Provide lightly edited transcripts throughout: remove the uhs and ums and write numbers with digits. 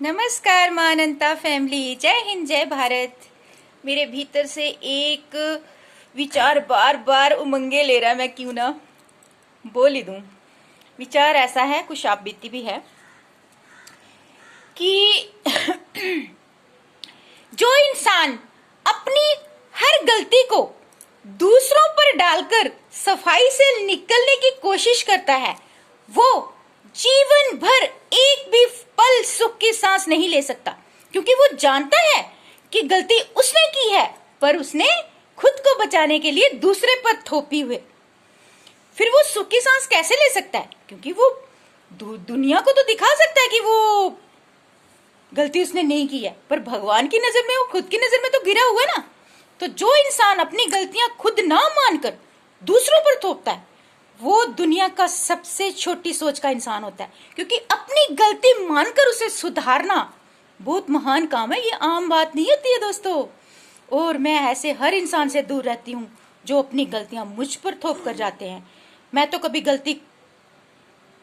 नमस्कार माँ अनंता फैमिली, जय हिंद जय भारत। मेरे भीतर से एक विचार बार बार उमंगे ले रहा है, मैं क्यों ना बोल ही दूं। विचार ऐसा है, कुछ आप बीती भी है कि जो इंसान अपनी हर गलती को दूसरों पर डालकर सफाई से निकलने की कोशिश करता है, वो जीवन भर एक भी पल सुख की सांस नहीं ले सकता, क्योंकि वो जानता है कि गलती उसने की है, पर उसने खुद को बचाने के लिए दूसरे पर थोपी हुए। फिर वो सुख की सांस कैसे ले सकता है? क्योंकि वो दुनिया को तो दिखा सकता है कि वो गलती उसने नहीं की है, पर भगवान की नजर में, वो खुद की नजर में तो गिरा हुआ है ना। तो जो इंसान अपनी गलतियां खुद ना मानकर दूसरों पर थोपता है, वो दुनिया का सबसे छोटी सोच का इंसान होता है, क्योंकि अपनी गलती मानकर उसे सुधारना बहुत महान काम है। ये आम बात नहीं होती है दोस्तों। और मैं ऐसे हर इंसान से दूर रहती हूँ जो अपनी गलतियां मुझ पर थोप कर जाते हैं। मैं तो कभी गलती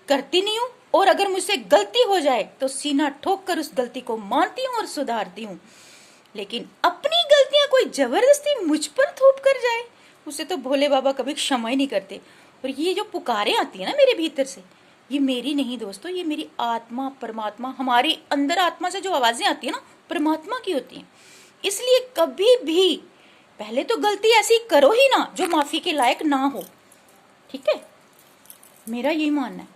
करती नहीं हूँ, और अगर मुझसे गलती हो जाए तो सीना ठोक कर उस गलती को मानती हूँ और सुधारती हूँ। लेकिन अपनी गलतियां कोई जबरदस्ती मुझ पर थोप कर जाए, उसे तो भोले बाबा कभी क्षमा ही नहीं करते। और ये जो पुकारें आती है ना मेरे भीतर से, ये मेरी नहीं दोस्तों, ये मेरी आत्मा, परमात्मा, हमारी अंदर आत्मा से जो आवाजें आती है ना, परमात्मा की होती हैं। इसलिए कभी भी पहले तो गलती ऐसी करो ही ना जो माफी के लायक ना हो, ठीक है। मेरा यही मानना है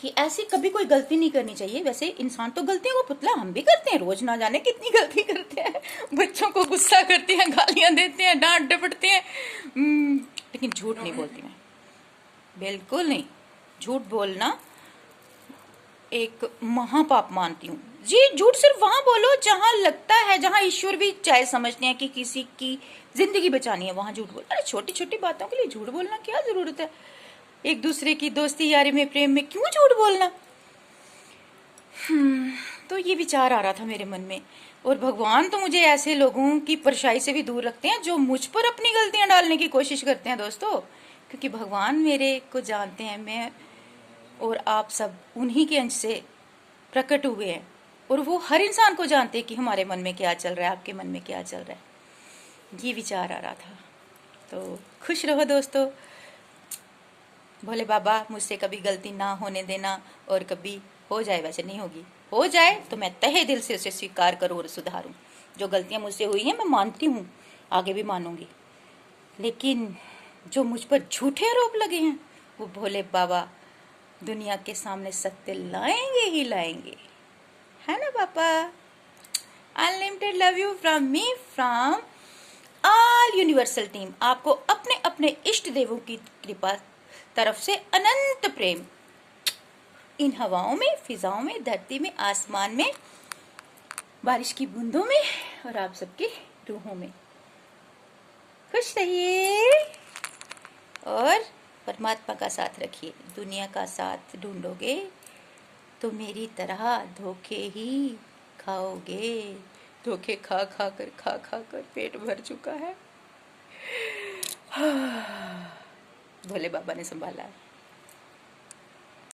कि ऐसी कभी कोई गलती नहीं करनी चाहिए। वैसे इंसान तो गलतियों को पुतला हम भी करते हैं, रोज ना जाने कितनी गलती करते हैं। बच्चों को गुस्सा करते हैं, गालियां देते हैं, डांट डपटते हैं। लेकिन झूठ नहीं बोलती मैं, बिल्कुल नहीं। झूठ बोलना एक महापाप मानती हूँ जी। झूठ सिर्फ वहां बोलो जहां लगता है, जहां ईश्वर भी चाहे समझते हैं कि किसी की जिंदगी बचानी है, वहां झूठ बोलो। अरे छोटी छोटी बातों के लिए झूठ बोलना क्या जरूरत है? एक दूसरे की दोस्ती यारी में, प्रेम में क्यों झूठ बोलना? तो ये विचार आ रहा था मेरे मन में। और भगवान तो मुझे ऐसे लोगों की परछाई से भी दूर रखते हैं जो मुझ पर अपनी गलतियां डालने की कोशिश करते हैं दोस्तों, क्योंकि भगवान मेरे को जानते हैं। मैं और आप सब उन्हीं के अंश से प्रकट हुए हैं, और वो हर इंसान को जानते हैं कि हमारे मन में क्या चल रहा है, आपके मन में क्या चल रहा है। ये विचार आ रहा था। तो खुश रहो दोस्तों। भोले बाबा मुझसे कभी गलती ना होने देना, और कभी हो जाए, वैसे नहीं होगी, हो जाए तो मैं तहे दिल से उसे स्वीकार करूं और सुधारूं। जो गलतियां मुझसे हुई हैं मैं मानती हूँ, आगे भी मानूंगी। लेकिन जो मुझ पर झूठे आरोप लगे हैं, वो भोले बाबा दुनिया के सामने सत्य लाएंगे ही लाएंगे, है ना पापा? Unlimited love you from me, from all universal team. आपको अपने अपने इष्ट देवों की कृपा तरफ से अनंत प्रेम, इन हवाओं में, फिजाओं में, धरती में, आसमान में, बारिश की बूंदों में, और आप सबकी रूहों में। खुश रहिए और परमात्मा का साथ रखिए। दुनिया का साथ ढूंढोगे तो मेरी तरह धोखे ही खाओगे। धोखे खा खा कर पेट भर चुका है। भोले बाबा ने संभाला है।